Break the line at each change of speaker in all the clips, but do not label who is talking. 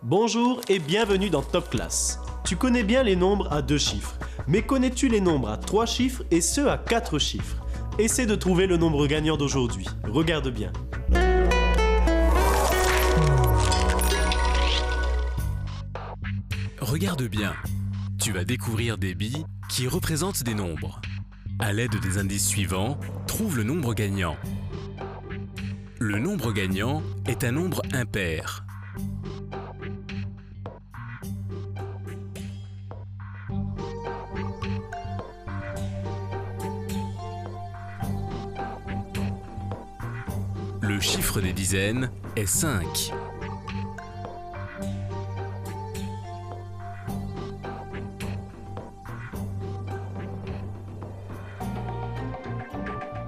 Bonjour et bienvenue dans Top Class. Tu connais bien les nombres à 2 chiffres, mais connais-tu les nombres à 3 chiffres et ceux à 4 chiffres? Essaie de trouver le nombre gagnant d'aujourd'hui. Regarde bien.
Regarde bien. Tu vas découvrir des billes qui représentent des nombres. À l'aide des indices suivants, trouve le nombre gagnant. Le nombre gagnant est un nombre impair. Le chiffre des dizaines est 5.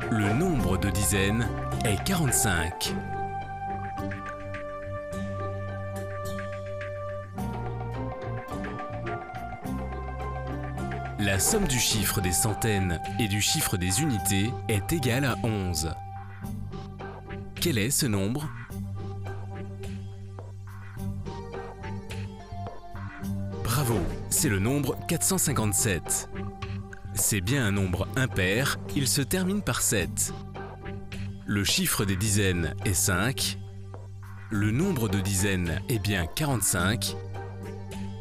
Le nombre de dizaines est 45. La somme du chiffre des centaines et du chiffre des unités est égale à 11. Quel est ce nombre? Bravo, c'est le nombre 457. C'est bien un nombre impair, il se termine par 7. Le chiffre des dizaines est 5. Le nombre de dizaines est bien 45.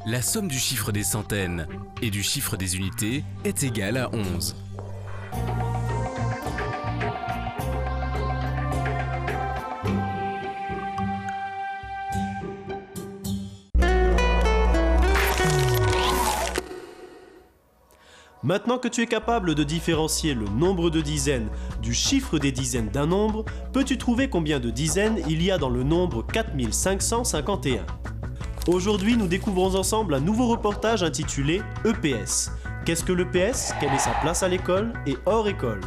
La somme du chiffre des centaines et du chiffre des unités est égale à 11.
Maintenant que tu es capable de différencier le nombre de dizaines du chiffre des dizaines d'un nombre, peux-tu trouver combien de dizaines il y a dans le nombre 4551? Aujourd'hui, nous découvrons ensemble un nouveau reportage intitulé EPS. Qu'est-ce que l'EPS? Quelle est sa place à l'école et hors école?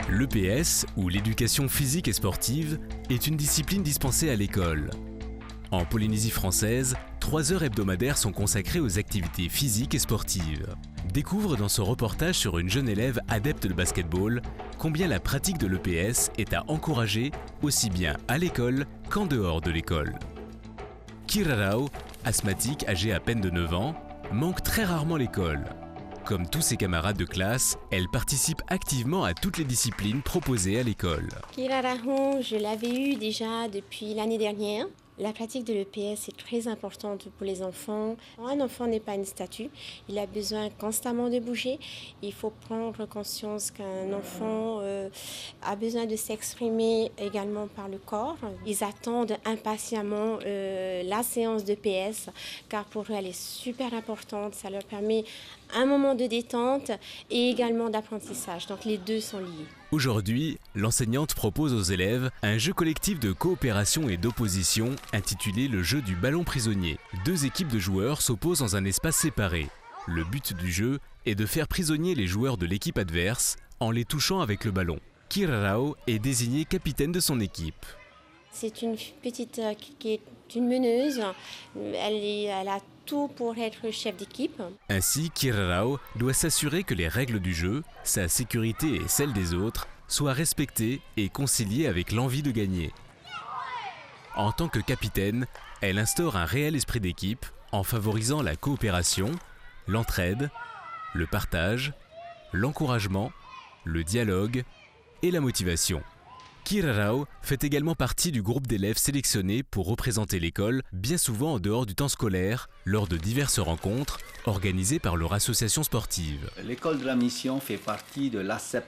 L'EPS, ou l'éducation physique et sportive, est une discipline dispensée à l'école. En Polynésie française, 3 heures hebdomadaires sont consacrées aux activités physiques et sportives. Découvre dans ce reportage sur une jeune élève adepte de basketball combien la pratique de l'EPS est à encourager aussi bien à l'école qu'en dehors de l'école. Kirarao, asthmatique âgée à peine de 9 ans, manque très rarement l'école. Comme tous ses camarades de classe, elle participe activement à toutes les disciplines proposées à l'école.
Kirarao, je l'avais eu déjà depuis l'année dernière. La pratique de l'EPS est très importante pour les enfants. Un enfant n'est pas une statue, il a besoin constamment de bouger. Il faut prendre conscience qu'un enfant a besoin de s'exprimer également par le corps. Ils attendent impatiemment la séance d'EPS car pour eux elle est super importante. Ça leur permet un moment de détente et également d'apprentissage. Donc les deux sont liés.
Aujourd'hui, l'enseignante propose aux élèves un jeu collectif de coopération et d'opposition intitulé le jeu du ballon prisonnier. 2 équipes de joueurs s'opposent dans un espace séparé. Le but du jeu est de faire prisonnier les joueurs de l'équipe adverse en les touchant avec le ballon. Kirarao est désigné capitaine de son équipe.
C'est une petite qui est une meneuse. Elle a tout pour être chef d'équipe.
Ainsi, Kirarao doit s'assurer que les règles du jeu, sa sécurité et celle des autres, soient respectées et conciliées avec l'envie de gagner. En tant que capitaine, elle instaure un réel esprit d'équipe en favorisant la coopération, l'entraide, le partage, l'encouragement, le dialogue et la motivation. Kirarao fait également partie du groupe d'élèves sélectionnés pour représenter l'école, bien souvent en dehors du temps scolaire, lors de diverses rencontres organisées par leur association sportive.
L'école de la mission fait partie de l'ASEP,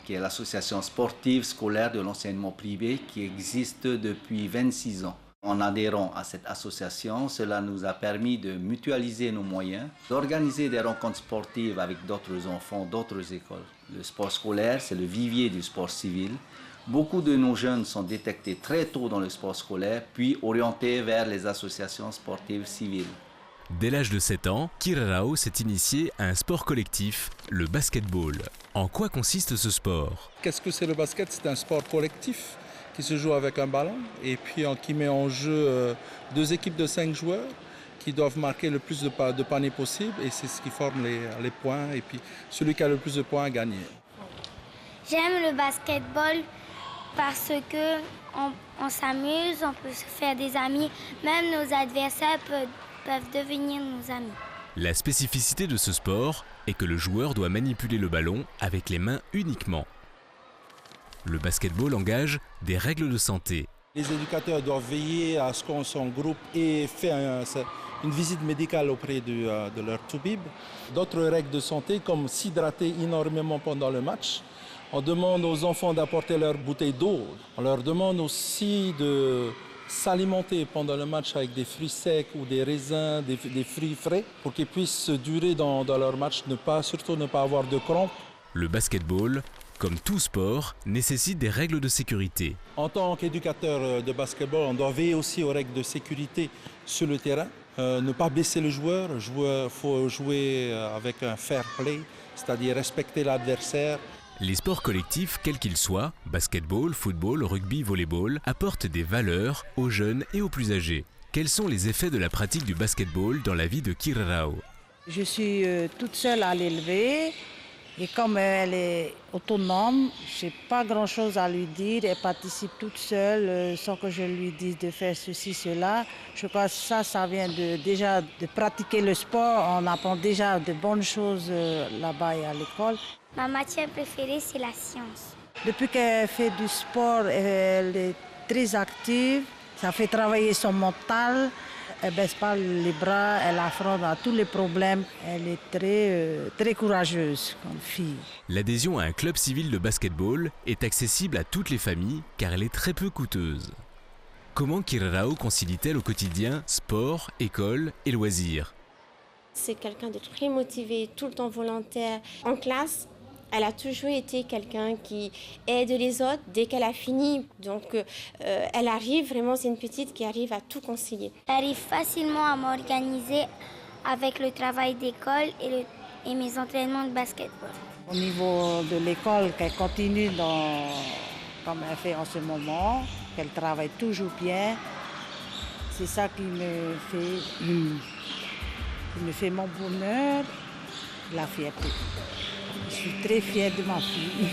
qui est l'association sportive scolaire de l'enseignement privé qui existe depuis 26 ans. En adhérant à cette association, cela nous a permis de mutualiser nos moyens, d'organiser des rencontres sportives avec d'autres enfants, d'autres écoles. Le sport scolaire, c'est le vivier du sport civil. Beaucoup de nos jeunes sont détectés très tôt dans le sport scolaire, puis orientés vers les associations sportives civiles.
Dès l'âge de 7 ans, Kirarao s'est initié à un sport collectif, le basketball. En quoi consiste ce sport?
Qu'est-ce que c'est le basket? C'est un sport collectif qui se joue avec un ballon et puis qui met en jeu 2 équipes de 5 joueurs qui doivent marquer le plus de paniers possible et c'est ce qui forme les points et puis celui qui a le plus de points a gagné.
J'aime le basketball Parce que on s'amuse, on peut se faire des amis. Même nos adversaires peuvent devenir nos amis.
La spécificité de ce sport est que le joueur doit manipuler le ballon avec les mains uniquement. Le basketball engage des règles de santé.
Les éducateurs doivent veiller à ce qu'on son groupe ait fait une visite médicale auprès de leur toubib. D'autres règles de santé comme s'hydrater énormément pendant le match. On demande aux enfants d'apporter leur bouteille d'eau. On leur demande aussi de s'alimenter pendant le match avec des fruits secs ou des raisins, des fruits frais pour qu'ils puissent durer dans leur match, surtout ne pas avoir de crampes.
Le basketball, comme tout sport, nécessite des règles de sécurité.
En tant qu'éducateur de basketball, on doit veiller aussi aux règles de sécurité sur le terrain. Ne pas blesser le joueur. Il faut jouer avec un fair play, c'est-à-dire respecter l'adversaire.
Les sports collectifs, quels qu'ils soient, basketball, football, rugby, volleyball, apportent des valeurs aux jeunes et aux plus âgés. Quels sont les effets de la pratique du basketball dans la vie de Kirrao?
Je suis toute seule à l'élever et comme elle est autonome, je n'ai pas grand-chose à lui dire. Elle participe toute seule sans que je lui dise de faire ceci, cela. Je crois que ça vient déjà de pratiquer le sport. On apprend déjà de bonnes choses là-bas et à l'école.
Ma matière préférée, c'est la science.
Depuis qu'elle fait du sport, elle est très active. Ça fait travailler son mental. Elle ne baisse pas les bras, elle affronte à tous les problèmes. Elle est très courageuse comme fille.
L'adhésion à un club civil de basketball est accessible à toutes les familles car elle est très peu coûteuse. Comment Kirrao concilie-t-elle au quotidien sport, école et loisirs?
C'est quelqu'un de très motivé, tout le temps volontaire. En classe, elle a toujours été quelqu'un qui aide les autres dès qu'elle a fini. Donc, elle arrive vraiment, c'est une petite qui arrive à tout concilier.
J'arrive facilement à m'organiser avec le travail d'école et mes entraînements de basketball.
Au niveau de l'école, qu'elle continue comme elle fait en ce moment, qu'elle travaille toujours bien, c'est ça qui me fait mon bonheur, la fierté. Je suis très fière de ma fille.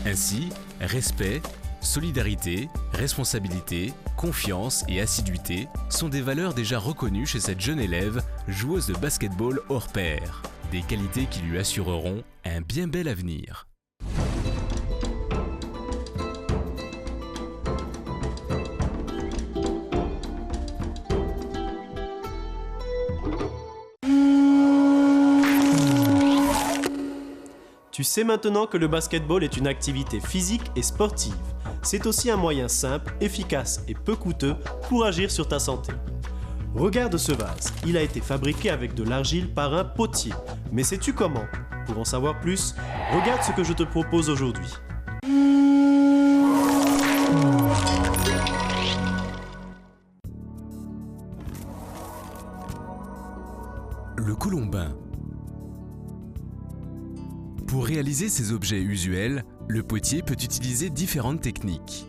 Ainsi, respect, solidarité, responsabilité, confiance et assiduité sont des valeurs déjà reconnues chez cette jeune élève, joueuse de basketball hors pair. Des qualités qui lui assureront un bien bel avenir.
Tu sais maintenant que le basketball est une activité physique et sportive. C'est aussi un moyen simple, efficace et peu coûteux pour agir sur ta santé. Regarde ce vase, il a été fabriqué avec de l'argile par un potier. Mais sais-tu comment? Pour en savoir plus, regarde ce que je te propose aujourd'hui.
Le colombin. Pour réaliser ces objets usuels, le potier peut utiliser différentes techniques.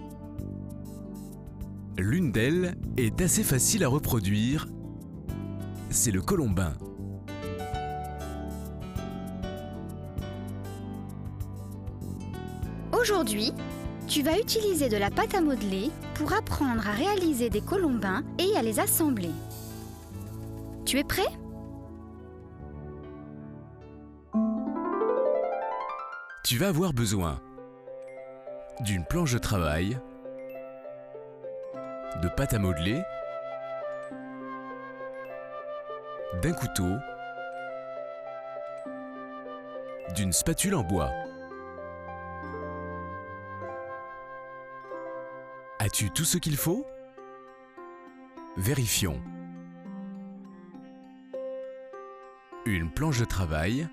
L'une d'elles est assez facile à reproduire, c'est le colombin.
Aujourd'hui, tu vas utiliser de la pâte à modeler pour apprendre à réaliser des colombins et à les assembler. Tu es prêt ?
Tu vas avoir besoin d'une planche de travail, de pâte à modeler, d'un couteau, d'une spatule en bois. As-tu tout ce qu'il faut? Vérifions. Une planche de travail,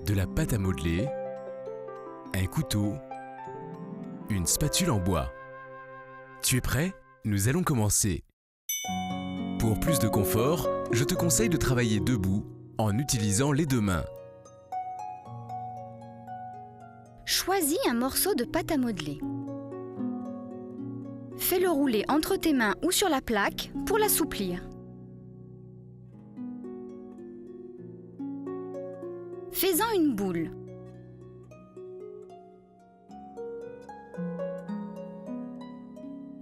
de la pâte à modeler, un couteau, une spatule en bois. Tu es prêt? Nous allons commencer. Pour plus de confort, je te conseille de travailler debout en utilisant les deux mains.
Choisis un morceau de pâte à modeler. Fais-le rouler entre tes mains ou sur la plaque pour l'assouplir. Fais-en une boule.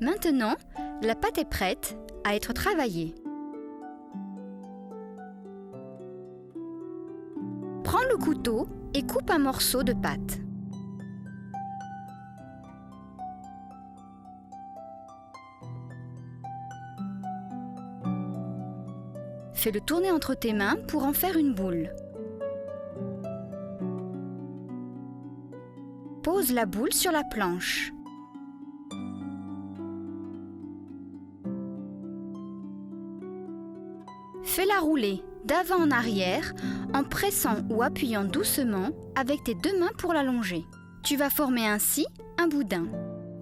Maintenant, la pâte est prête à être travaillée. Prends le couteau et coupe un morceau de pâte. Fais-le tourner entre tes mains pour en faire une boule. Pose la boule sur la planche. Fais-la rouler d'avant en arrière en pressant ou appuyant doucement avec tes deux mains pour l'allonger. Tu vas former ainsi un boudin.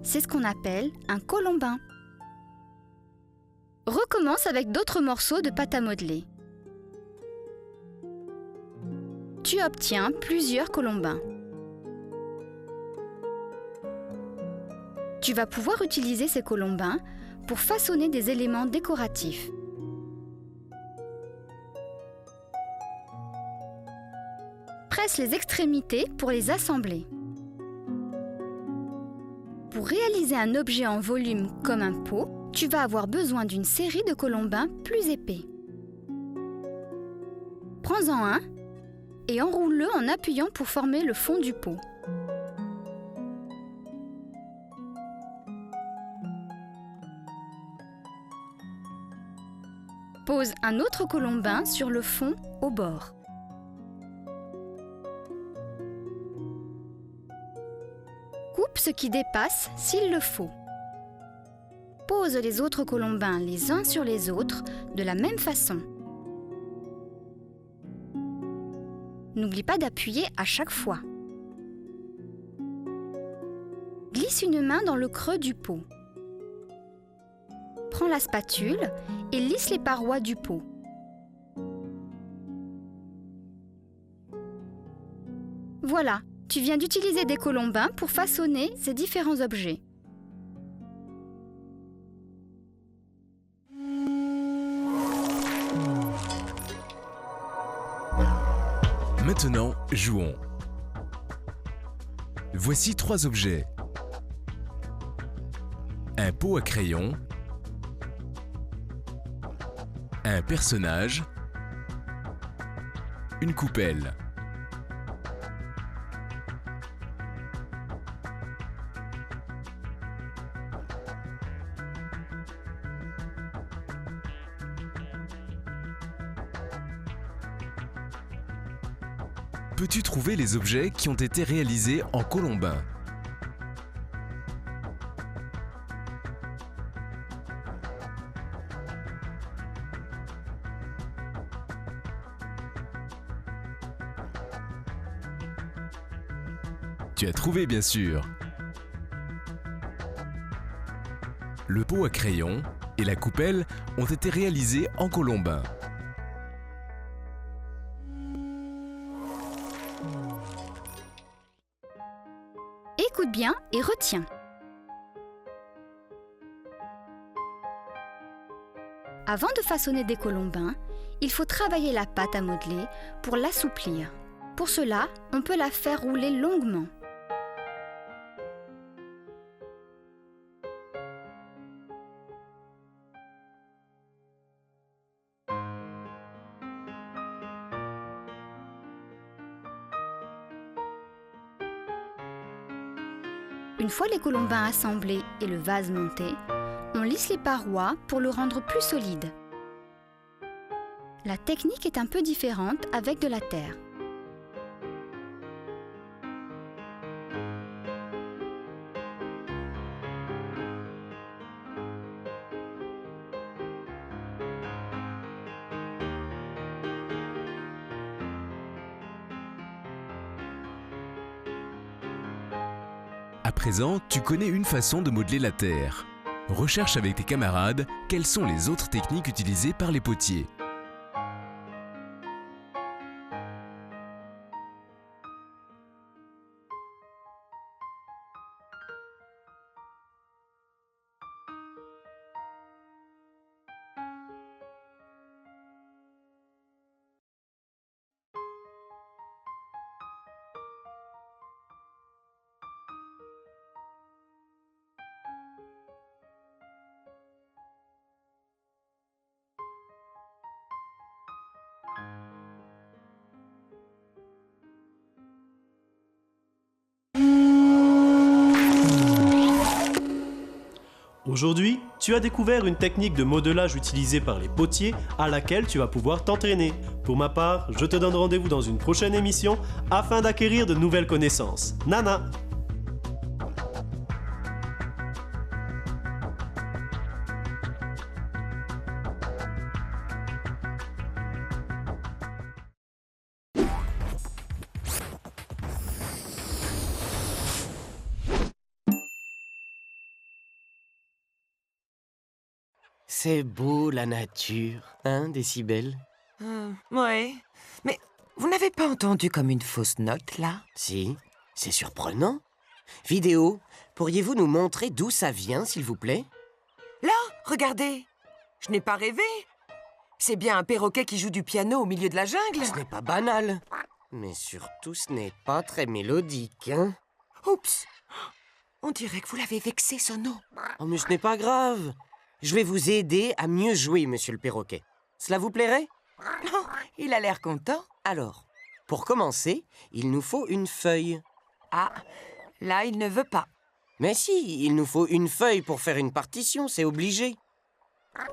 C'est ce qu'on appelle un colombin. Recommence avec d'autres morceaux de pâte à modeler. Tu obtiens plusieurs colombins. Tu vas pouvoir utiliser ces colombins pour façonner des éléments décoratifs. Presse les extrémités pour les assembler. Pour réaliser un objet en volume comme un pot, tu vas avoir besoin d'une série de colombins plus épais. Prends-en un et enroule-le en appuyant pour former le fond du pot. Pose un autre colombin sur le fond au bord. Coupe ce qui dépasse s'il le faut. Pose les autres colombins les uns sur les autres de la même façon. N'oublie pas d'appuyer à chaque fois. Glisse une main dans le creux du pot. Prends la spatule et lisse les parois du pot. Voilà, tu viens d'utiliser des colombins pour façonner ces différents objets.
Maintenant, jouons. Voici 3 objets. Un pot à crayon, un personnage, une coupelle. Peux-tu trouver les objets qui ont été réalisés en colombin? Tu as trouvé, bien sûr. Le pot à crayon et la coupelle ont été réalisés en colombin.
Écoute bien et retiens. Avant de façonner des colombins, il faut travailler la pâte à modeler pour l'assouplir. Pour cela, on peut la faire rouler longuement. Une fois les colombins assemblés et le vase monté, on lisse les parois pour le rendre plus solide. La technique est un peu différente avec de la terre.
À présent, tu connais une façon de modeler la terre. Recherche avec tes camarades quelles sont les autres techniques utilisées par les potiers.
Aujourd'hui, tu as découvert une technique de modelage utilisée par les potiers à laquelle tu vas pouvoir t'entraîner. Pour ma part, je te donne rendez-vous dans une prochaine émission afin d'acquérir de nouvelles connaissances. Nana!
C'est beau la nature, hein, Décibel?
Ouais. Mais vous n'avez pas entendu comme une fausse note, là?
Si, c'est surprenant. Vidéo, pourriez-vous nous montrer d'où ça vient, s'il vous plaît?
Là, regardez. Je n'ai pas rêvé. C'est bien un perroquet qui joue du piano au milieu de la jungle.
Ce n'est pas banal. Mais surtout, ce n'est pas très mélodique, hein?
Oups. On dirait que vous l'avez vexé, Sono.
Oh, mais ce n'est pas grave. Je vais vous aider à mieux jouer, monsieur le perroquet. Cela vous plairait?
Non, il a l'air content.
Alors, pour commencer, il nous faut une feuille.
Ah, là, il ne veut pas.
Mais si, il nous faut une feuille pour faire une partition, c'est obligé.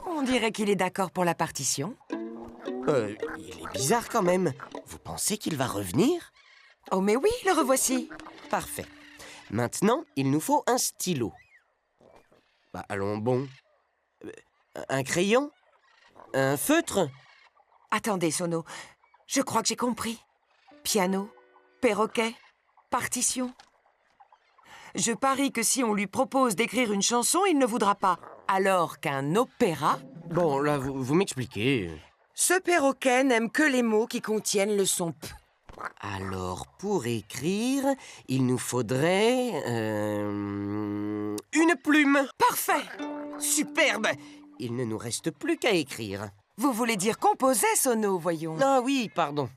On dirait qu'il est d'accord pour la partition.
Il est bizarre quand même. Vous pensez qu'il va revenir?
Oh, mais oui, le revoici.
Parfait. Maintenant, il nous faut un stylo. Bah, allons bon. Un crayon? Un feutre?
Attendez, Sono. Je crois que j'ai compris. Piano, perroquet, partition. Je parie que si on lui propose d'écrire une chanson, il ne voudra pas. Alors qu'un opéra...
Bon, là, vous m'expliquez.
Ce perroquet n'aime que les mots qui contiennent le son P.
Alors, pour écrire, il nous faudrait... une plume.
Parfait.
Superbe. Il ne nous reste plus qu'à écrire.
Vous voulez dire composer, Sono, voyons.
Ah oui, pardon.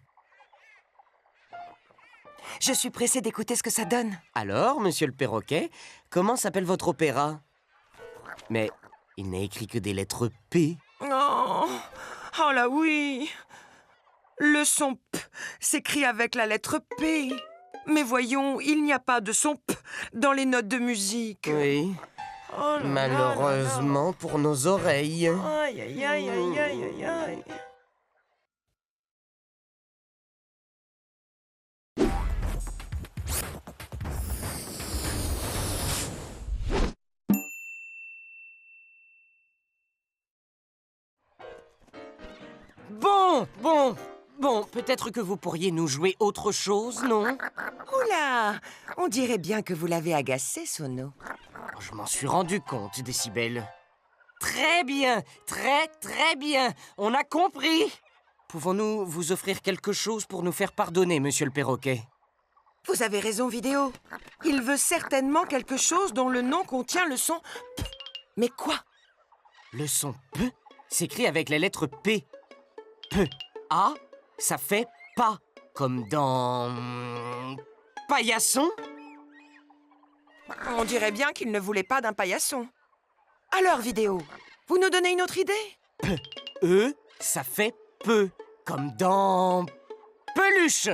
Je suis pressée d'écouter ce que ça donne.
Alors, monsieur le perroquet, comment s'appelle votre opéra? Mais il n'a écrit que des lettres P.
Oh là oui. Le son P s'écrit avec la lettre P. Mais voyons, il n'y a pas de son P dans les notes de musique.
Oui.
Oh là
malheureusement
là là.
pour nos oreilles.
Aïe, aïe, aïe, aïe, aïe, aïe, aïe.
Bon, peut-être que vous pourriez nous jouer autre chose, non?
Oula, on dirait bien que vous l'avez agacé, Sono.
Je m'en suis rendu compte, Décibel. Très bien, très bien, on a compris. Pouvons-nous vous offrir quelque chose pour nous faire pardonner, monsieur le perroquet?
Vous avez raison, Vidéo. Il veut certainement quelque chose dont le nom contient le son P. Mais quoi?
Le son P s'écrit avec la lettre P. P. A, ça fait pas, comme dans... paillasson?
On dirait bien qu'il ne voulait pas d'un paillasson. Alors, Vidéo, vous nous donnez une autre idée?
P. E, ça fait peu, comme dans... peluche.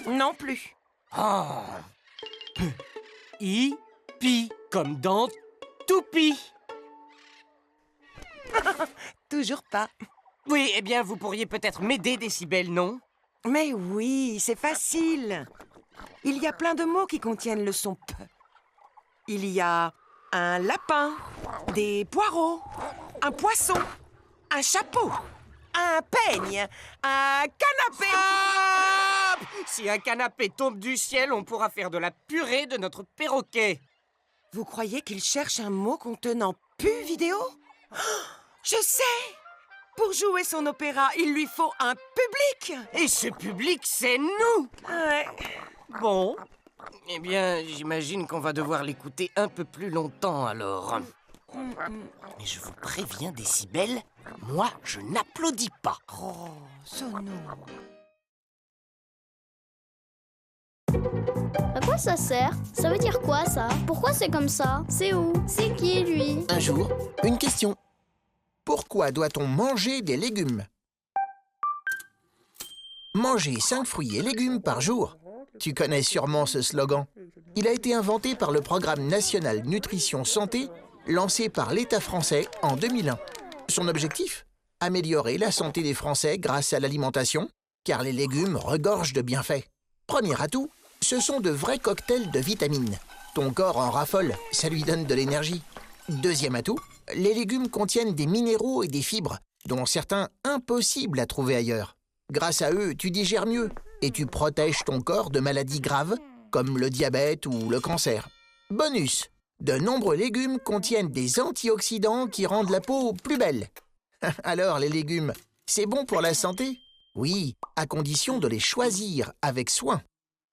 Non plus.
Oh. P. I, pi, comme dans toupie.
Toujours pas.
Oui, eh bien, vous pourriez peut-être m'aider, Décibel, non?
Mais oui, c'est facile. Il y a plein de mots qui contiennent le son P. Il y a un lapin, des poireaux, un poisson, un chapeau, un peigne, un canapé.
Ah! Si un canapé tombe du ciel, on pourra faire de la purée de notre perroquet.
Vous croyez qu'il cherche un mot contenant pu, Vidéo? Oh, je sais! Pour jouer son opéra, il lui faut un public.
Et ce public, c'est nous!
Ouais.
Bon, eh bien, j'imagine qu'on va devoir l'écouter un peu plus longtemps, alors. Mais je vous préviens, Décibel, moi, je n'applaudis pas.
Oh, Sono.
À quoi ça sert? Ça veut dire quoi, ça? Pourquoi c'est comme ça? C'est où? C'est qui, lui?
Un jour, une question. Pourquoi doit-on manger des légumes? Manger 5 fruits et légumes par jour Tu connais sûrement ce slogan. Il a été inventé par le Programme national nutrition santé, lancé par l'État français en 2001. Son objectif ? Améliorer la santé des Français grâce à l'alimentation, car les légumes regorgent de bienfaits. Premier atout, ce sont de vrais cocktails de vitamines. Ton corps en raffole, ça lui donne de l'énergie. Deuxième atout, les légumes contiennent des minéraux et des fibres, dont certains impossibles à trouver ailleurs. Grâce à eux, tu digères mieux et tu protèges ton corps de maladies graves, comme le diabète ou le cancer. Bonus, de nombreux légumes contiennent des antioxydants qui rendent la peau plus belle. Alors, les légumes, c'est bon pour la santé ? Oui, à condition de les choisir avec soin.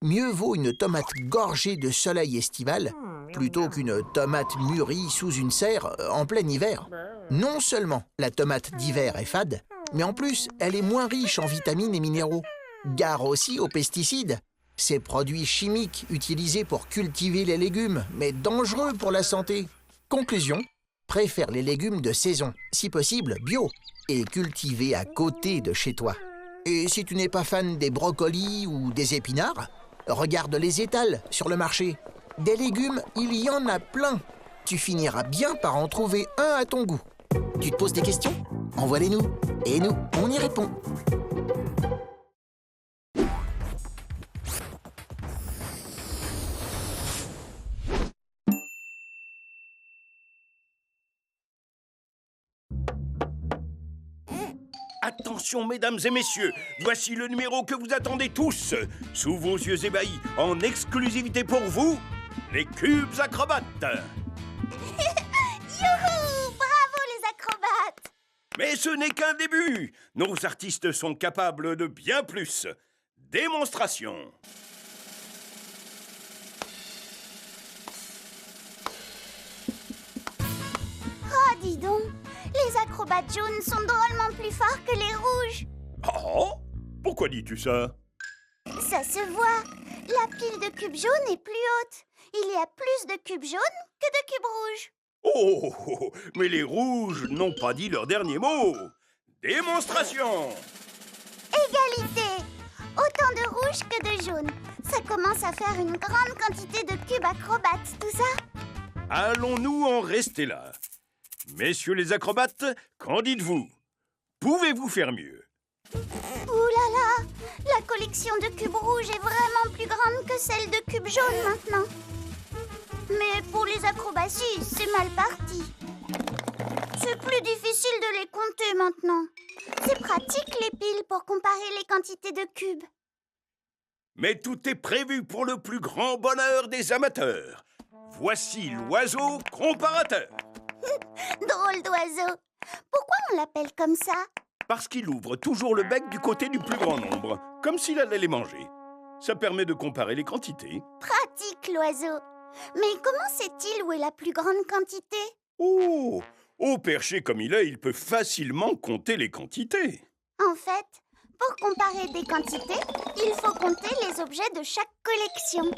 Mieux vaut une tomate gorgée de soleil estival plutôt qu'une tomate mûrie sous une serre en plein hiver. Non seulement la tomate d'hiver est fade, mais en plus, elle est moins riche en vitamines et minéraux. Gare aussi aux pesticides. Ces produits chimiques utilisés pour cultiver les légumes, mais dangereux pour la santé. Conclusion, préfère les légumes de saison, si possible bio, et cultivés à côté de chez toi. Et si tu n'es pas fan des brocolis ou des épinards, regarde les étals sur le marché. Des légumes, il y en a plein. Tu finiras bien par en trouver un à ton goût. Tu te poses des questions ? Envoie-les-nous. Et nous, on y répond.
Attention, mesdames et messieurs, voici le numéro que vous attendez tous. Sous vos yeux ébahis, en exclusivité pour vous, les cubes acrobates.
Youhou! Bravo les acrobates!
Mais ce n'est qu'un début. Nos artistes sont capables de bien plus. Démonstration.
Oh, dis donc, les acrobates jaunes sont drôlement plus forts que les rouges.
Oh, pourquoi dis-tu ça?
Ça se voit. La pile de cubes jaunes est plus haute. Il y a plus de cubes jaunes que de cubes rouges.
Oh, mais les rouges n'ont pas dit leur dernier mot. Démonstration.
Égalité. Autant de rouges que de jaunes. Ça commence à faire une grande quantité de cubes acrobates, tout ça.
Allons-nous en rester là? Messieurs les acrobates, qu'en dites-vous? Pouvez-vous faire mieux?
Ouh là là! La collection de cubes rouges est vraiment plus grande que celle de cubes jaunes maintenant. Mais pour les acrobaties, c'est mal parti. C'est plus difficile de les compter maintenant. C'est pratique les piles pour comparer les quantités de cubes.
Mais tout est prévu pour le plus grand bonheur des amateurs. Voici l'oiseau comparateur.
Drôle d'oiseau. Pourquoi on l'appelle comme ça?
Parce qu'il ouvre toujours le bec du côté du plus grand nombre, comme s'il allait les manger. Ça permet de comparer les quantités.
Pratique l'oiseau. Mais comment sait-il où est la plus grande quantité?
Oh, au perché comme il est, il peut facilement compter les quantités.
En fait, pour comparer des quantités, il faut compter les objets de chaque collection.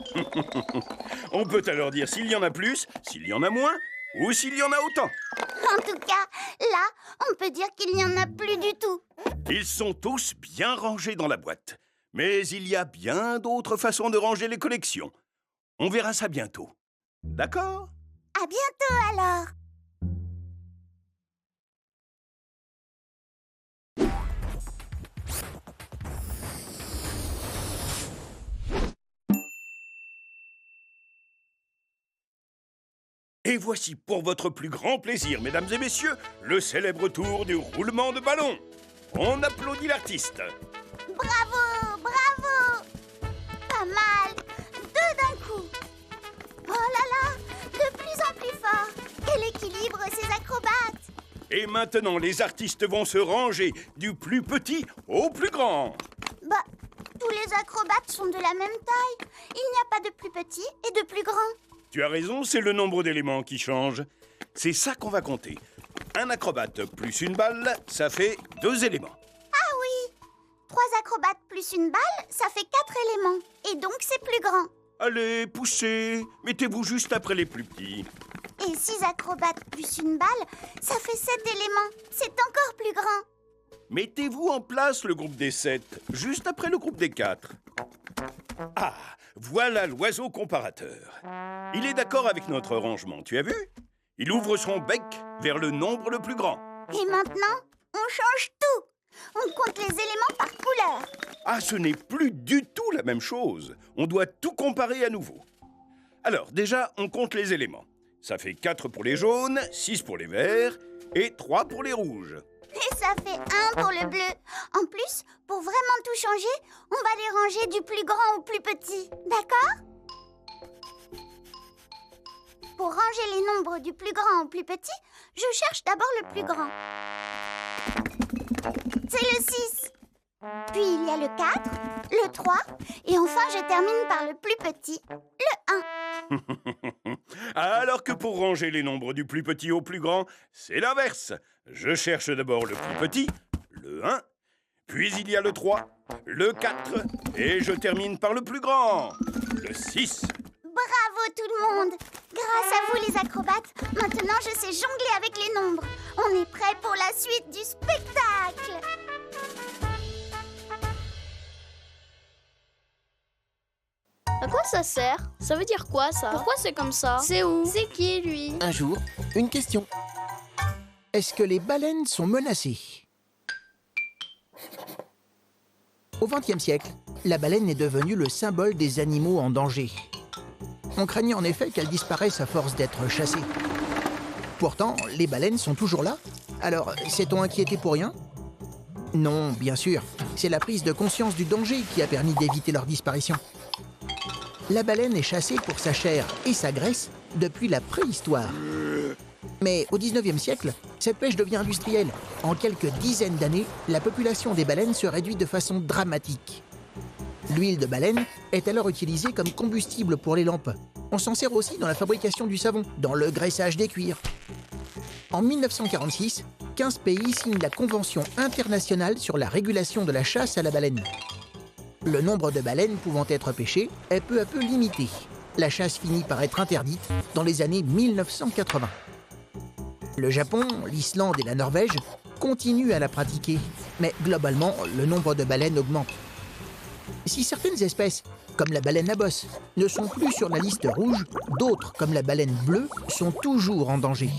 On peut alors dire s'il y en a plus, s'il y en a moins, ou s'il y en a autant.
En tout cas, là, on peut dire qu'il n'y en a plus du tout.
Ils sont tous bien rangés dans la boîte. Mais il y a bien d'autres façons de ranger les collections. On verra ça bientôt. D'accord?
À bientôt alors.
Et voici pour votre plus grand plaisir, mesdames et messieurs, le célèbre tour du roulement de ballon. On applaudit l'artiste.
Bravo, bravo! Pas mal. 2 d'un coup. Oh là là, de plus en plus fort. Quel équilibre ces acrobates!
Et maintenant, les artistes vont se ranger du plus petit au plus grand.
Bah, tous les acrobates sont de la même taille. Il n'y a pas de plus petit et de plus grand.
Tu as raison, c'est le nombre d'éléments qui change. C'est ça qu'on va compter. Un acrobate plus une balle, ça fait 2 éléments.
Ah oui! 3 acrobates plus une balle, ça fait 4 éléments. Et donc c'est plus grand.
Allez, poussez. Mettez-vous juste après les plus petits.
Et 6 acrobates plus une balle, ça fait 7 éléments. C'est encore plus grand.
Mettez-vous en place le groupe des 7, juste après le groupe des 4. Ah, voilà l'oiseau comparateur. Il est d'accord avec notre rangement, tu as vu? Il ouvre son bec vers le nombre le plus grand.
Et maintenant, on change tout. On compte les éléments par couleur.
Ah, ce n'est plus du tout la même chose. On doit tout comparer à nouveau. Alors, déjà, on compte les éléments. Ça fait 4 pour les jaunes, 6 pour les verts et 3 pour les rouges.
Et ça fait 1 pour le bleu. En plus, pour vraiment tout changer, on va les ranger du plus grand au plus petit. D'accord? Pour ranger les nombres du plus grand au plus petit, je cherche d'abord le plus grand. C'est le 6. Puis il y a le 4, le 3, et enfin je termine par le plus petit, le 1.
Alors que pour ranger les nombres du plus petit au plus grand, c'est l'inverse. Je cherche d'abord le plus petit, le 1, puis il y a le 3, le 4, et je termine par le plus grand, le 6.
Bravo tout le monde! Grâce à vous les acrobates, maintenant je sais jongler avec les nombres. On est prêt pour la suite du spectacle!
À quoi ça sert? Ça veut dire quoi ça? Pourquoi c'est comme ça? C'est où? C'est qui lui?
Un jour, une question. Est-ce que les baleines sont menacées? Au XXe siècle, la baleine est devenue le symbole des animaux en danger. On craignait en effet qu'elles disparaissent à force d'être chassées. Pourtant, les baleines sont toujours là. Alors, s'est-on inquiété pour rien? Non, bien sûr. C'est la prise de conscience du danger qui a permis d'éviter leur disparition. La baleine est chassée pour sa chair et sa graisse depuis la préhistoire. Mais au XIXe siècle, cette pêche devient industrielle. En quelques dizaines d'années, la population des baleines se réduit de façon dramatique. L'huile de baleine est alors utilisée comme combustible pour les lampes. On s'en sert aussi dans la fabrication du savon, dans le graissage des cuirs. En 1946, 15 pays signent la Convention internationale sur la régulation de la chasse à la baleine. Le nombre de baleines pouvant être pêchées est peu à peu limité. La chasse finit par être interdite dans les années 1980. Le Japon, l'Islande et la Norvège continuent à la pratiquer, mais globalement, le nombre de baleines augmente. Si certaines espèces, comme la baleine à bosse, ne sont plus sur la liste rouge, d'autres, comme la baleine bleue, sont toujours en danger.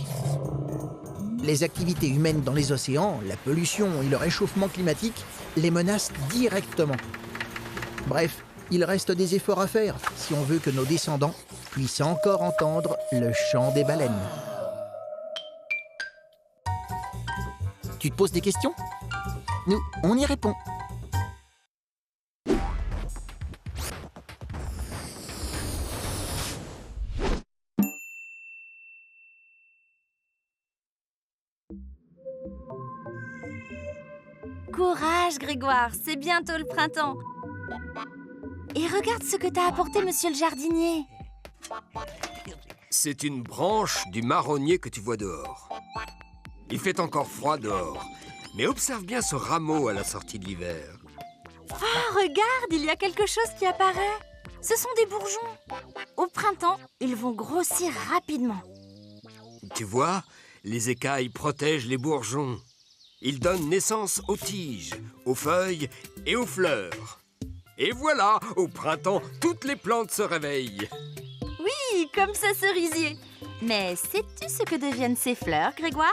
Les activités humaines dans les océans, la pollution et le réchauffement climatique les menacent directement. Bref, il reste des efforts à faire si on veut que nos descendants puissent encore entendre le chant des baleines. Tu te poses des questions? Nous, on y répond.
Courage, Grégoire, c'est bientôt le printemps. Et regarde ce que t'as apporté, monsieur le jardinier.
C'est une branche du marronnier que tu vois dehors. Il fait encore froid dehors, mais observe bien ce rameau à la sortie de l'hiver.
Ah, regarde, il y a quelque chose qui apparaît. Ce sont des bourgeons. Au printemps, ils vont grossir rapidement.
Tu vois, les écailles protègent les bourgeons. Ils donnent naissance aux tiges, aux feuilles et aux fleurs. Et voilà, au printemps, toutes les plantes se réveillent.
Oui, comme ce cerisier. Mais sais-tu ce que deviennent ces fleurs, Grégoire?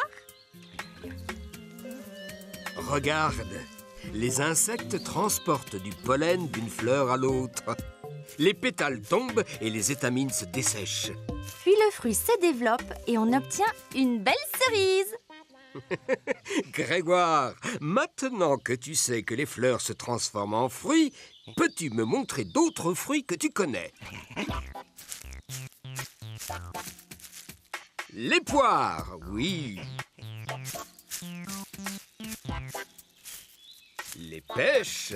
Regarde, les insectes transportent du pollen d'une fleur à l'autre. Les pétales tombent et les étamines se dessèchent.
Puis le fruit se développe et on obtient une belle cerise.
Grégoire, maintenant que tu sais que les fleurs se transforment en fruits, peux-tu me montrer d'autres fruits que tu connais? Les poires, oui. Les pêches.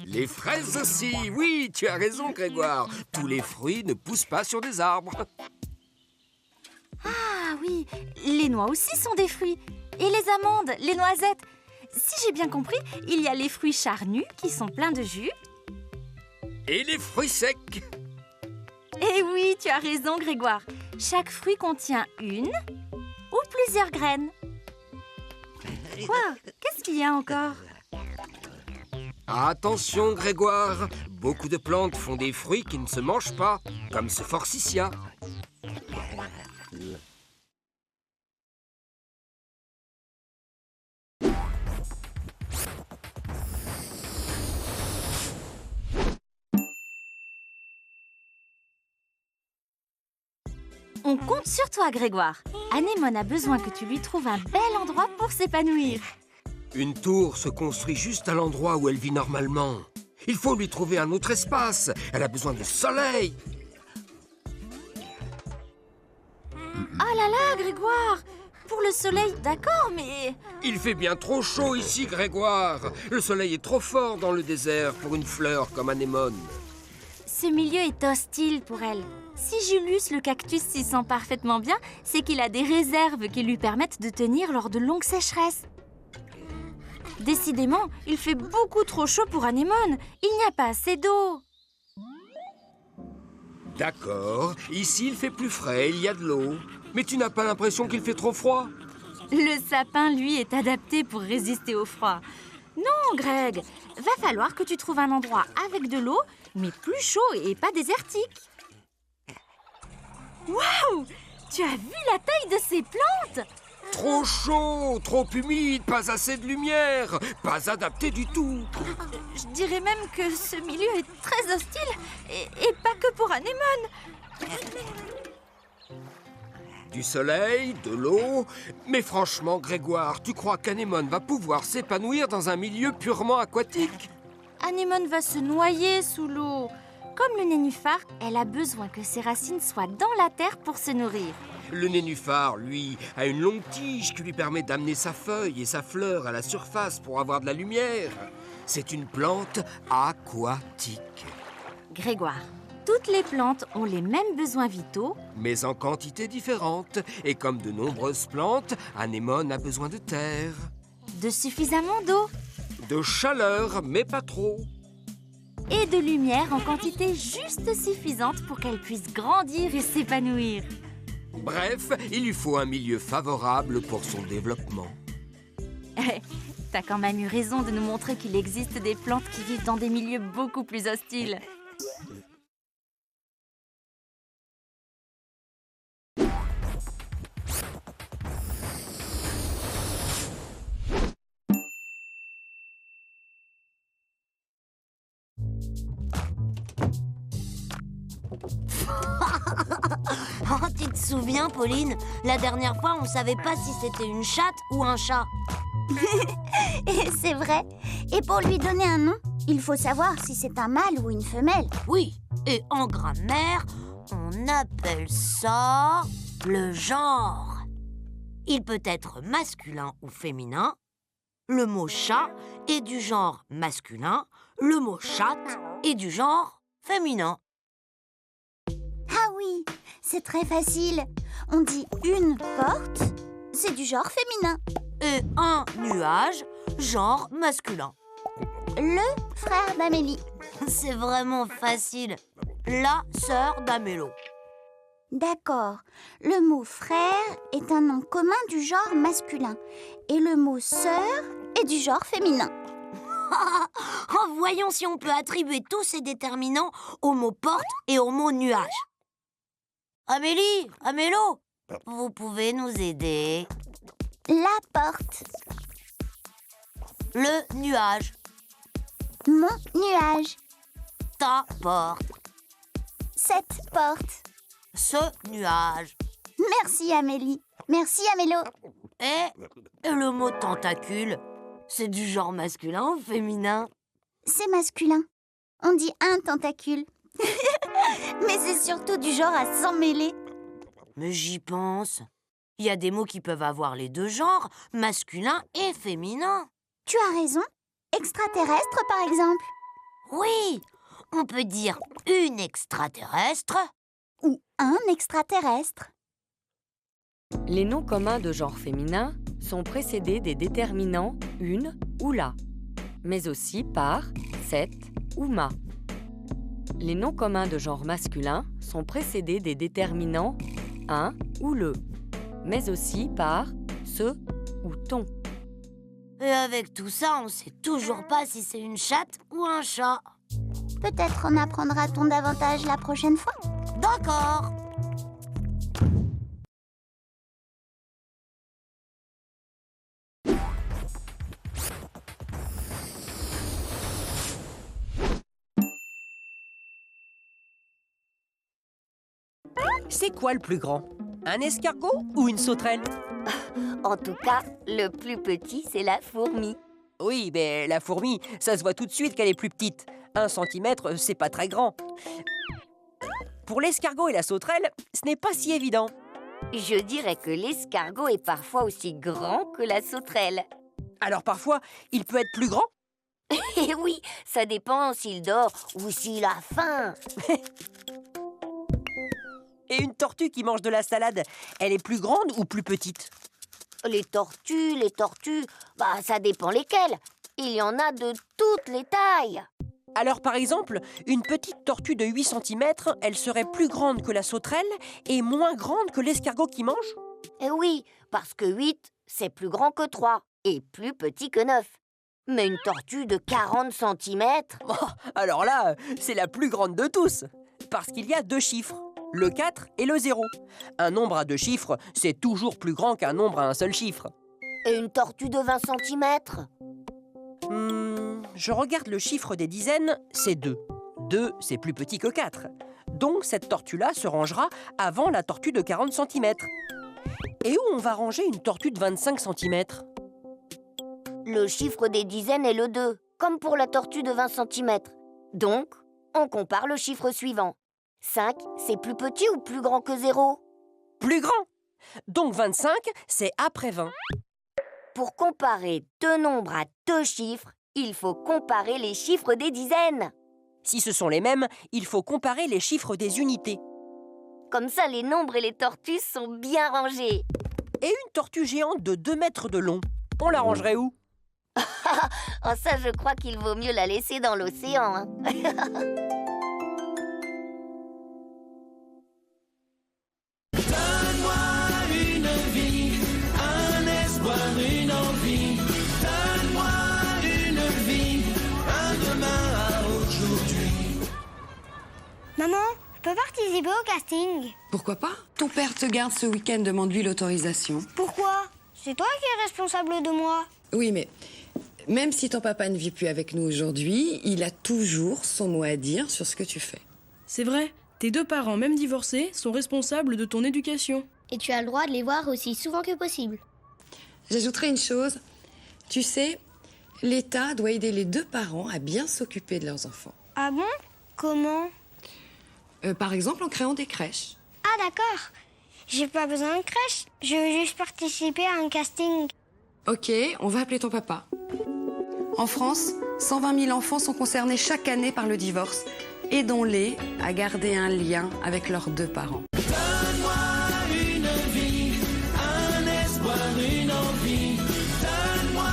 Les fraises aussi, oui, tu as raison, Grégoire. Tous les fruits ne poussent pas sur des arbres.
Ah oui, les noix aussi sont des fruits. Et les amandes, les noisettes. Si j'ai bien compris, il y a les fruits charnus qui sont pleins de jus.
Et les fruits secs.
Eh oui, tu as raison, Grégoire. Chaque fruit contient une ou plusieurs graines. Quoi? Qu'est-ce qu'il y a encore?
Attention, Grégoire, beaucoup de plantes font des fruits qui ne se mangent pas, comme ce forsythia.
On compte sur toi, Grégoire. Anémone a besoin que tu lui trouves un bel endroit pour s'épanouir.
Une tour se construit juste à l'endroit où elle vit normalement. Il faut lui trouver un autre espace. Elle a besoin de soleil.
Ah là là, Grégoire! Pour le soleil, d'accord, mais...
Il fait bien trop chaud ici, Grégoire. Le soleil est trop fort dans le désert pour une fleur comme Anémone.
Ce milieu est hostile pour elle. Si Julius le cactus s'y sent parfaitement bien, c'est qu'il a des réserves qui lui permettent de tenir lors de longues sécheresses. Décidément, il fait beaucoup trop chaud pour Anémone. Il n'y a pas assez d'eau.
D'accord, ici il fait plus frais, il y a de l'eau. Mais tu n'as pas l'impression qu'il fait trop froid?
Le sapin, lui, est adapté pour résister au froid. Non, Greg, va falloir que tu trouves un endroit avec de l'eau, mais plus chaud et pas désertique. Waouh! Tu as vu la taille de ces plantes?
Trop chaud, trop humide, pas assez de lumière, pas adapté du tout.
Je dirais même que ce milieu est très hostile, et pas que pour Anémone.
Du soleil, de l'eau... Mais franchement, Grégoire, tu crois qu'Anémone va pouvoir s'épanouir dans un milieu purement aquatique?
Anémone va se noyer sous l'eau. Comme le nénuphar, elle a besoin que ses racines soient dans la terre pour se nourrir.
Le nénuphar, lui, a une longue tige qui lui permet d'amener sa feuille et sa fleur à la surface pour avoir de la lumière. C'est une plante aquatique.
Grégoire, toutes les plantes ont les mêmes besoins vitaux,
mais en quantité différente. Et comme de nombreuses plantes, Anémone a besoin de terre.
de suffisamment d'eau.
De chaleur, mais pas trop.
Et de lumière en quantité juste suffisante pour qu'elle puisse grandir et s'épanouir.
Bref, il lui faut un milieu favorable pour son développement.
T'as quand même eu raison de nous montrer qu'il existe des plantes qui vivent dans des milieux beaucoup plus hostiles.
Oh, tu te souviens, Pauline? La dernière fois, on savait pas si c'était une chatte ou un chat.
Et c'est vrai. Et pour lui donner un nom, il faut savoir si c'est un mâle ou une femelle.
Oui, et en grammaire, on appelle ça le genre. Il peut être masculin ou féminin. Le mot chat est du genre masculin. Le mot chatte est du genre féminin.
Ah oui, c'est très facile. On dit une porte, c'est du genre féminin.
Et un nuage, genre masculin.
Le frère d'Amélie.
C'est vraiment facile. La sœur d'Amélo.
D'accord. Le mot frère est un nom commun du genre masculin. Et le mot sœur est du genre féminin.
Oh, voyons si on peut attribuer tous ces déterminants au mot porte et au mot nuage. Amélie, Amélo, vous pouvez nous aider.
La porte.
Le nuage.
Mon nuage.
Ta porte.
Cette porte.
Ce nuage.
Merci Amélie. Merci Amélo.
Et le mot tentacule, c'est du genre masculin ou féminin?
C'est masculin. On dit un tentacule. Mais c'est surtout du genre à s'emmêler.
Mais j'y pense. Il y a des mots qui peuvent avoir les deux genres, masculin et féminin.
Tu as raison. Extraterrestre, par exemple.
Oui, on peut dire une extraterrestre
ou un extraterrestre.
Les noms communs de genre féminin sont précédés des déterminants une ou la, mais aussi par cette ou ma. Les noms communs de genre masculin sont précédés des déterminants un ou le, mais aussi par ce ou ton.
Et avec tout ça, on sait toujours pas si c'est une chatte ou un chat.
Peut-être on apprendra-t-on davantage la prochaine fois.
D'accord.
C'est quoi le plus grand? Un escargot ou une sauterelle?
En tout cas, le plus petit, c'est la fourmi.
Oui, mais la fourmi, ça se voit tout de suite qu'elle est plus petite. 1 centimètre, c'est pas très grand. Pour l'escargot et la sauterelle, ce n'est pas si évident.
Je dirais que l'escargot est parfois aussi grand que la sauterelle.
Alors parfois, il peut être plus grand?
Eh oui, ça dépend s'il dort ou s'il a faim.
Et une tortue qui mange de la salade, elle est plus grande ou plus petite?
Les tortues, ça dépend lesquelles. Il y en a de toutes les tailles.
Alors par exemple, une petite tortue de 8 cm, elle serait plus grande que la sauterelle et moins grande que l'escargot qui mange?
Eh oui, parce que 8, c'est plus grand que 3 et plus petit que 9. Mais une tortue de 40 cm...
Oh, alors là, c'est la plus grande de tous. Parce qu'il y a 2 chiffres, le 4 et le 0. Un nombre à 2 chiffres, c'est toujours plus grand qu'un nombre à un seul chiffre.
Et une tortue de 20 cm?
Je regarde le chiffre des dizaines, c'est 2. 2, c'est plus petit que 4. Donc cette tortue-là se rangera avant la tortue de 40 cm. Et où on va ranger une tortue de 25 cm?
Le chiffre des dizaines est le 2, comme pour la tortue de 20 cm. Donc, on compare le chiffre suivant. 5, c'est plus petit ou plus grand que 0?
Plus grand! Donc 25, c'est après 20.
Pour comparer 2 nombres à 2 chiffres, il faut comparer les chiffres des dizaines.
Si ce sont les mêmes, il faut comparer les chiffres des unités.
Comme ça, les nombres et les tortues sont bien rangés.
Et une tortue géante de 2 mètres de long, on la rangerait où?
Oh, ça, je crois qu'il vaut mieux la laisser dans l'océan. Hein.
Donne-moi une vie, un espoir, une envie. Donne-moi une vie, un demain à aujourd'hui.
Maman, je peux participer au casting?
Pourquoi pas? Ton père te garde ce week-end, demande-lui l'autorisation.
Pourquoi? C'est toi qui es responsable de moi.
Oui, mais même si ton papa ne vit plus avec nous aujourd'hui, il a toujours son mot à dire sur ce que tu fais.
C'est vrai, tes 2 parents, même divorcés, sont responsables de ton éducation.
Et tu as le droit de les voir aussi souvent que possible.
J'ajouterai une chose. Tu sais, l'État doit aider les 2 parents à bien s'occuper de leurs enfants.
Ah bon? Comment?
Par exemple, en créant des crèches.
Ah d'accord. J'ai pas besoin de crèche. Je veux juste participer à un casting.
Ok, on va appeler ton papa. En France, 120 000 enfants sont concernés chaque année par le divorce. Aidons-les à garder un lien avec leurs 2 parents.
Donne-moi une vie, un espoir, une envie. Donne-moi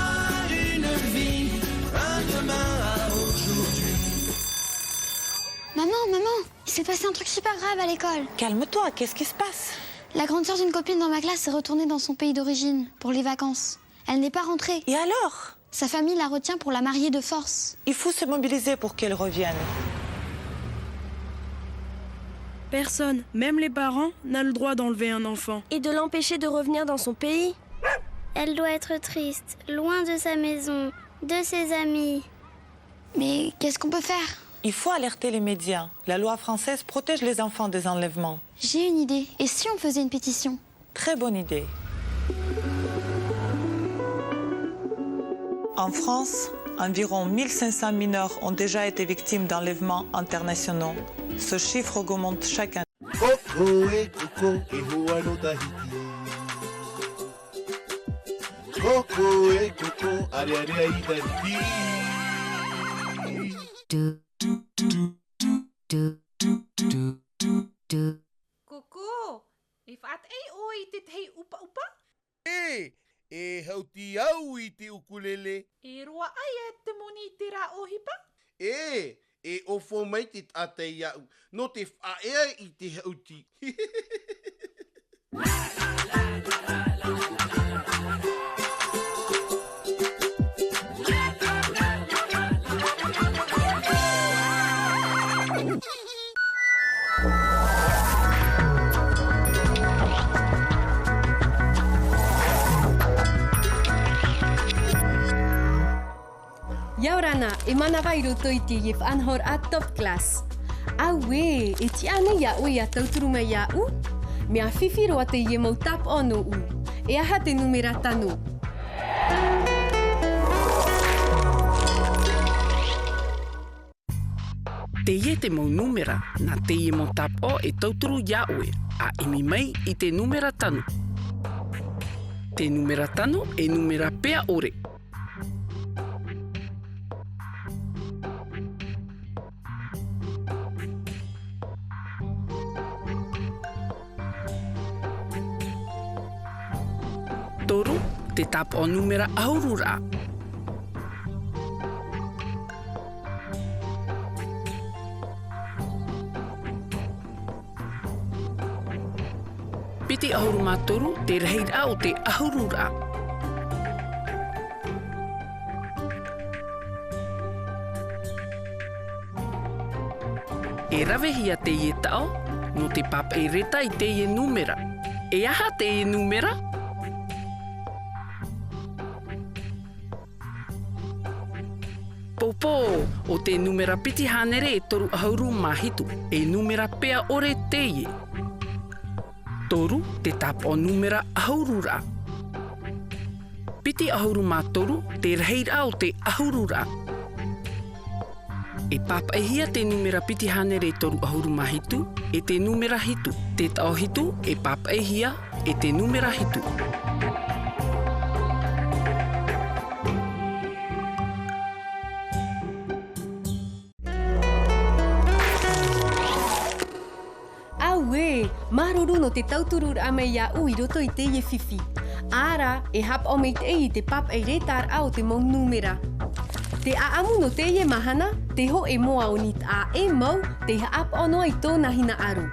une vie, un demain à aujourd'hui.
Maman, il s'est passé un truc super grave à l'école.
Calme-toi, qu'est-ce qui se passe?
La grande sœur d'une copine dans ma classe est retournée dans son pays d'origine pour les vacances. Elle n'est pas rentrée.
Et alors?
Sa famille la retient pour la marier de force.
Il faut se mobiliser pour qu'elle revienne.
Personne, même les parents, n'a le droit d'enlever un enfant.
Et de l'empêcher de revenir dans son pays?
Elle doit être triste, loin de sa maison, de ses amis.
Mais qu'est-ce qu'on peut faire?
Il faut alerter les médias. La loi française protège les enfants des enlèvements.
J'ai une idée. Et si on faisait une pétition?
Très bonne idée. En France, environ 1500 mineurs ont déjà été victimes d'enlèvements internationaux. Ce chiffre augmente chaque année.
Coco et Coco et Moano Tahiti. Coco et Coco, allez, allez, allez, Tahiti.
Coco, if at ay oy tit hey upa-upa?
Hauti au iti ukulele.
Rua ayat temuni tira o hipa?
O fo mai tit ateia no te faea iti hauti.
Hana, e mana vai roto i te ye whanhor a top class. Awe, e ti ane ia oi a tauturu mai ia u? Mea whiwhiro a te ye mau tap ono u. E aha te numera tano.
Te ie te mau numera, nā te ie mau tap o e tauturu ia oe, a imi mai i te numera tano. Te numera tano e numera pea ore. Toru, te tap o numera aurura. Piti ahuru mātoru, te reira o te ahurura. E rawehia te ie tao, no te papa e reta i te ie numera. E aha te ie numera? Popo, o te numera piti hanere e toru ahuru mahitu, e numera pea ore te ie. Toru, te tap o numera ahurura. Piti ahuru mātoru, te reira o te ahurura. E papa e hia te numera piti hanere toru ahuru mahitu, e te numera hitu. Te tau hitu, e papa e hia, e te numera hitu.
Maruru no te tauturu a mei a ui roto i te ie whiwhi. Ara, e hap o mei te i te pap e retar au te mau numera. Te aamu no te ie mahana, te ho e moa o nit a e mau, te haap ono i tōna hina aru.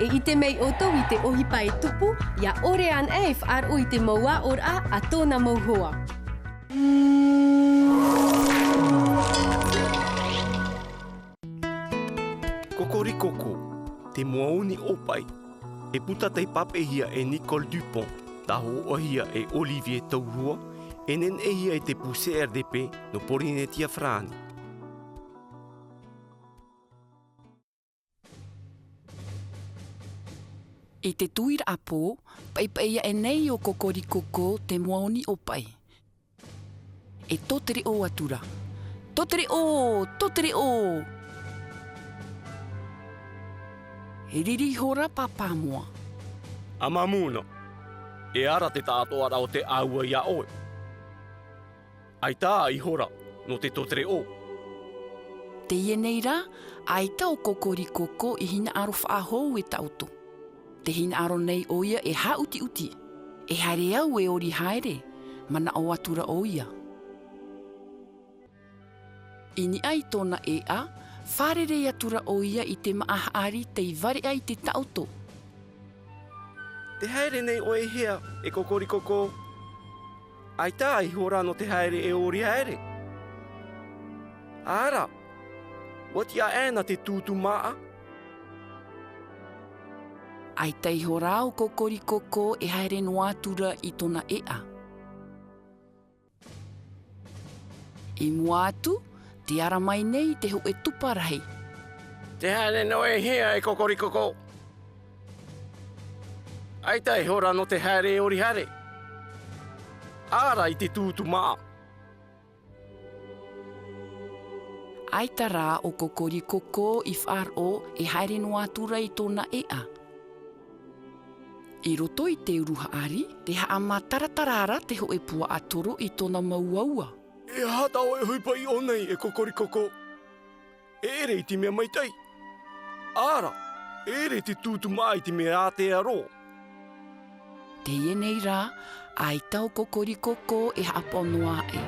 E i te mei oto i te ohipa e tupu, ia ore an e whaar o i te maua ora a tōna mau hoa.
Kokorikoko, te moauni opai. E puta tei papehia e Nicole Dupont, taho ohia e Olivier Taurua, e nen ehia e te puse RDP no Porinetia Frani.
E te tuira apo, paipaia e nei o kokorikoko te moauni opai. E totere o atura. Totere o, totere o! E riri hora papa mua.
Amamuna, e ara te tātoara o te aua ia oe. Ai tā i hora no te totere o.
Te ieneira, ai tā o kokorikoko i hina aro whaahou e tauto. Te hina aro nei o ia e hauti uti. E haere au e ori haere, mana o atura o ia. Ini ai tōna e a, wharere atura o ia i te maahaari te i ware ai te tauto.
Te haere nei o e hea e kokorikoko. Ai tā i hora no te haere e ori haere. Ara, wati a ena te tūtu maa?
Ai tai hora o kokorikoko e haere no atura i tōna ea. I mua atu, te ara mai nei te ho e tuparahi.
Te haere no e hea e kokorikoko. Ai tai hora no te haere e ori haere. Ara i te tūtu maa.
Ai tā rā o kokorikoko i whāro e haere no atura i tōna ea. I roto i te uruha ari, te haa mataratarara te ho e pua atoro i tōna mauaua.
E hata o e huipa i onei e kokorikoko. Ere i te mea maitai. Ara, ere te tūtu mai te mea te aro.
Te ienei rā, ai tau kokorikoko e haponoa e.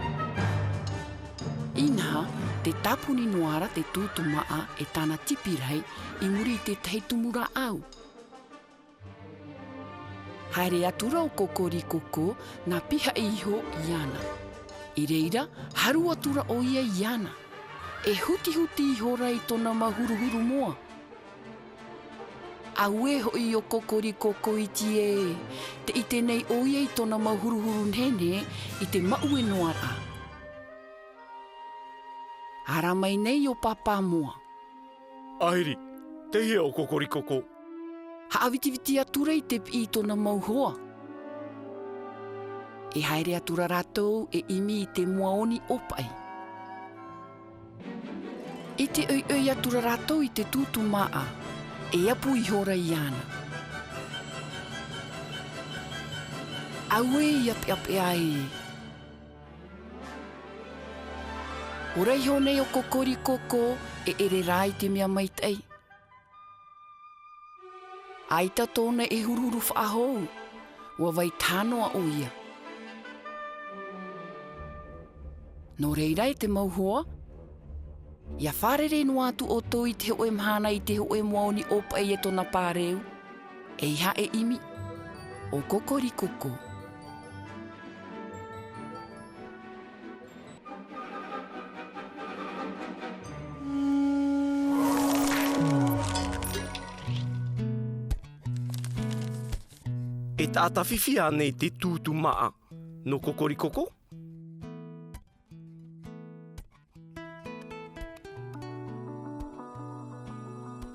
Inaha, te tapuni noara te tūtu maa e tāna tipirei i muri te teitumura au. Haere atura o kokorikoko nā piha iho iana. I reira, haru atura o ia iana. E huti-huti i hora i tōna mahuruhuru moa. Aue hoi o kokorikoko i tie. Te i tenei o ia i tōna mahuruhuru nene i te maue noara. Ara mai nei o papa mua.
Airi, te hea o kokorikoko.
Haawiti atura i te pi tona mauhoa. E haere atura rātou e imi i te muaoni opai. E te oi atura rātou i te tūtu maa, e apu i hora i ana. Aue i api ai. Ora i honei o kokorikoko e ere rai te mea maitei. Aita tōna e hururu whaahou, ua vai tānoa o ia. Nō reira e te mauhoa, ia wharere no atu o tō i te hoe mhana i te hoe muaoni opai e tōna pāreu, e iha e imi o kokorikoko.
E tata whiwhi ane te tūtu maa no kokorikoko?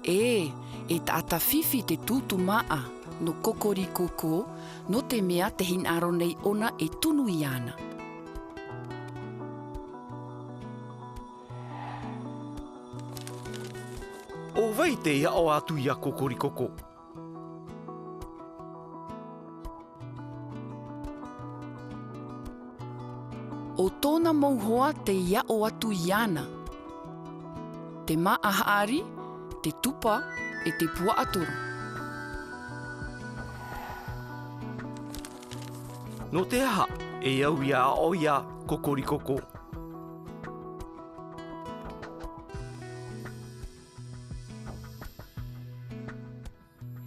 E tata whiwhi te tūtu maa no kokorikoko no te mea te hinaro nei ona e tunu i ana.
O vai te ia o atu ia kokorikoko.
O tōna mauhoa te ia o atu i ana. Te maahaari, te tupa e te pua atoro.
No te aha, e au ia o ia kokorikoko.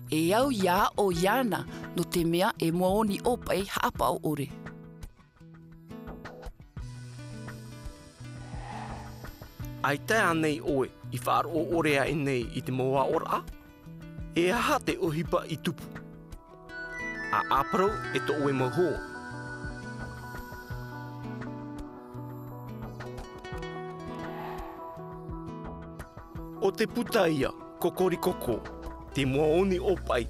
E au ia o iana no te mea e mooni opai hapa o ore.
Ai te anei oe i whaar o orea e nei i te moa ora. E aha te ohipa i tupu. A aprau e to oe maho. O te puta ia, kokorikoko, te moaoni opai,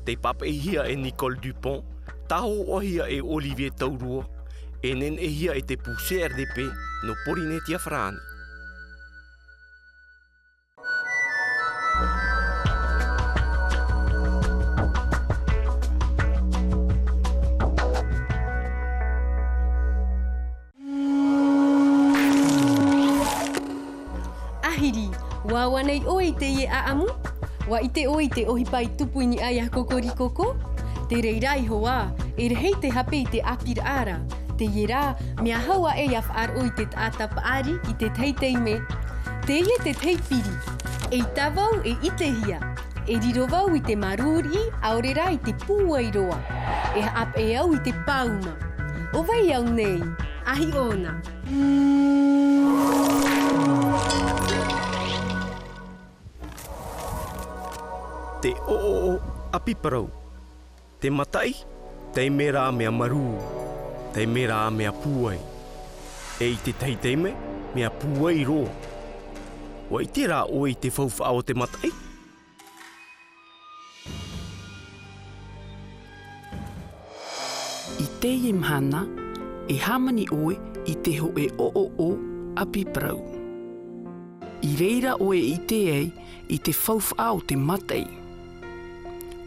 te papehia e Nicole Dupont, taho ohia e Olivier Taurua, e nen e hia e te puse RDP no Porinetia Frani.
Wawa nei o i te ie aamu, wa i te o i te ohipai tupu ni aia kokorikoko. Te reira i hoa, e rehei te hape i te apir ara. Te iera, mea haua e ia whaar o i te tata paari i te teiteime. Te ie te teipiri, e i tawau e i te hia. E rirovau i te maruri, aorera i te pūairoa. E ap e au i te pauma. O vai au nei, ahi ona.
Te o apiparau. Te matai, te mera mea maru. Te mera mea puai. E i te teiteime, mea puai ro. Wa i te rā o i te whauwha o te matai.
I te imhana, e hamani oe i te hoe o apiparau. I reira oe i te ei i te whauwha o te matai.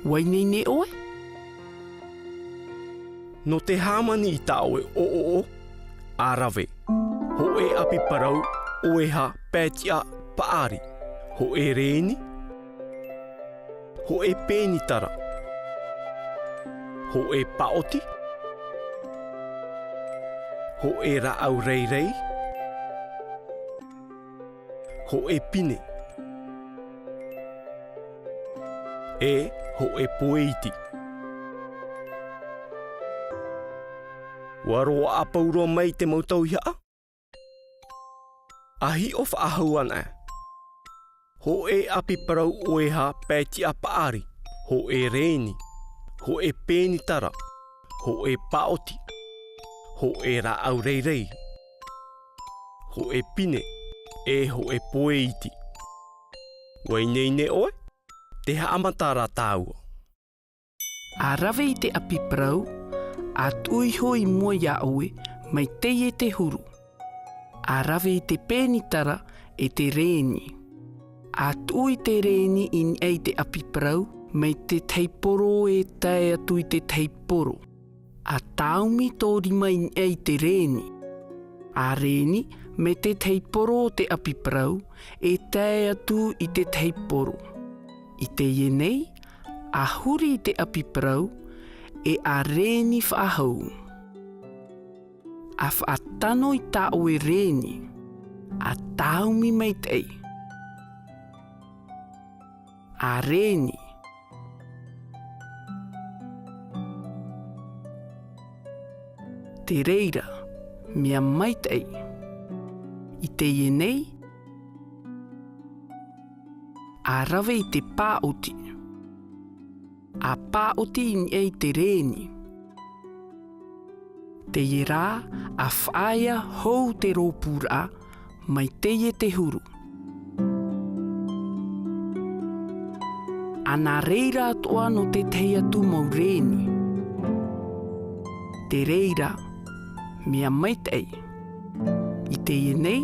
Wai nei ne oe?
No te hamani i tāoe o, arawe. Ho e apiparau, oeha pētia paari. Ho e reini. Ho e pēnitara. Ho e paoti. Ho e raau reirei. Ho e pine. E ho e poeiti. Waroa apauro mai te mautau hiaa. Ahi o whaahauan e. Ho e apiparau oeha pētia paari. Ho e reini. Ho e pēnitara. Ho e paoti. Ho e raau reirei. Ho e pine. E ho e poe iti. Wai nei ne oe, te haamatara tāua.
A rawe I te api prau, a tui hoi mua ia oe, mai teie te huru. A rawe I te pēnitara e te rēni. A tui te rēni in ei te api prau, mai te teiporo e tae atu I te teiporo. A taumi tō rima in ei te rēni. A rēni, me te teiporo o te api prau, e tae atu I te teiporo. I te ienei, a huri I te api prau, e a rēni whaahau. A whaatano I tā oe rēni, a taumi mai tei. A rēni. Te reira, mea mai tei. I te ienei, a rawe I te pāoti. A pāoti in ei te rēni. Te ierā, a whaia hou te rōpura, mai teie te huru. Ana reira atoa no te teia tu mau rēni. Te reira, mea mai tei. I te ienei,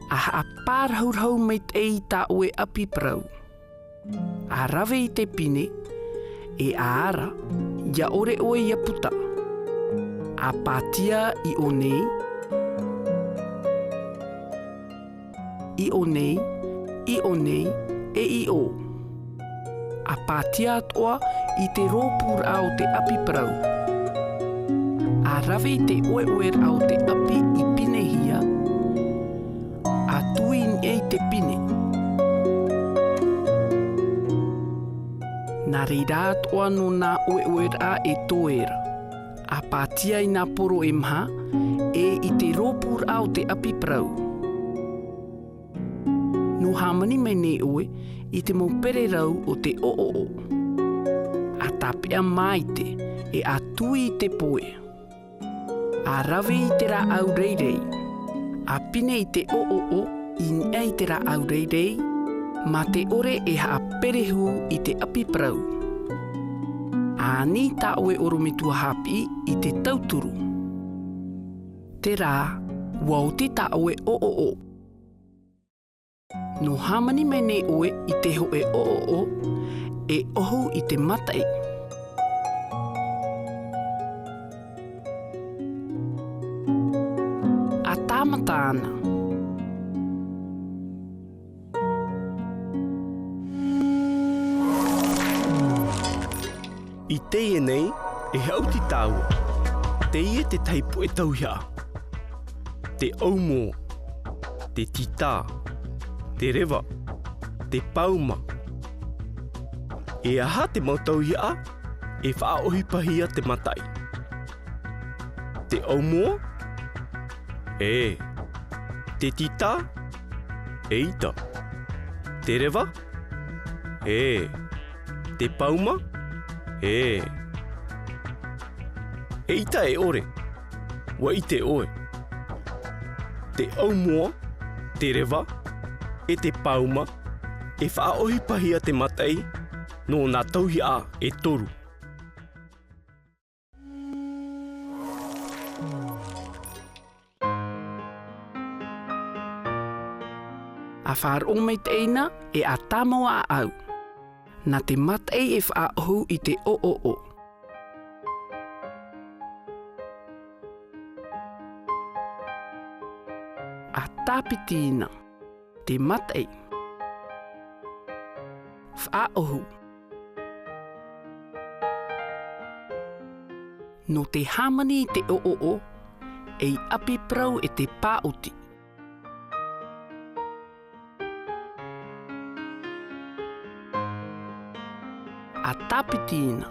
a pārhaurhau mai tei tā oe api prau. A rawe I te pine, e a ara, ia ore oe ia puta. A pātia I o nei, I o nei, I o nei, e I o. A pātia atoa I te rōpura o te api prau. A rawe I te oe o te api I pine hia, a tuin ei te pine. Nā reira atoa no nā oe a e toera. A pātia I nā poro e maha, e I te rōpura o te api prau. No hamani mai nei oe, I te maupere rau o te o. A tāpea mai te, e a tui I te poe. A rawe I te rā au reirei. A pine I te o, in ei te rā au reirei, ma te ore e haa perehu I te api prau. A ni tā oe oromitua hapi I te tauturu. Te rā, wauti tā oe o. No hamani mai nei oe I te ho e o, e ohu I te matai. A tāmata ana.
I te ienei, e hauti tāua. Te ie te taipu e tauhia. Te aumo, te titā, te rewa, te pauma. E aha te mautauhia, e whaohipahia te matai. Te aumoa, e. Te titā, e ita. Te rewa, e. Te pauma, e. E ita e ore, wa I te oe. Te aumoa, te rewa, e te pauma, e whaohipahia te matai, no nā tauhia e toru.
A whaaro mai teina e a tamoa a au. Na te matai e whaohu I te o. A tāpitina, te matai. Whaohu. No te hamani I te o, e api prau e te pāoti. A tāpitina,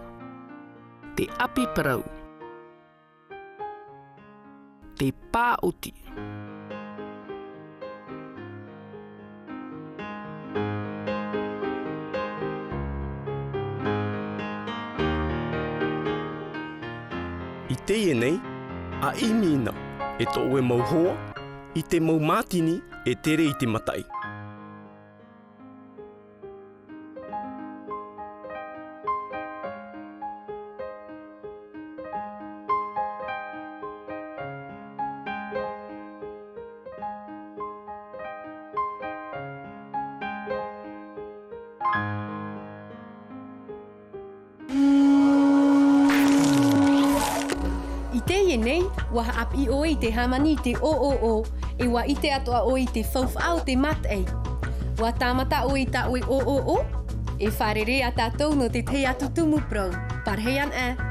te api prau. Te pāoti.
I te ienei, a imina, e to oe mau hoa, I te mau mātini, e tere i te matai.
I teie nei, waha ap I o I te hamani te o, e wa I te atoa o I te whauwhau te matei. Wa tāmata o I ta oi o, e wharere a tātou no te te atu tumu prou. Parhean e.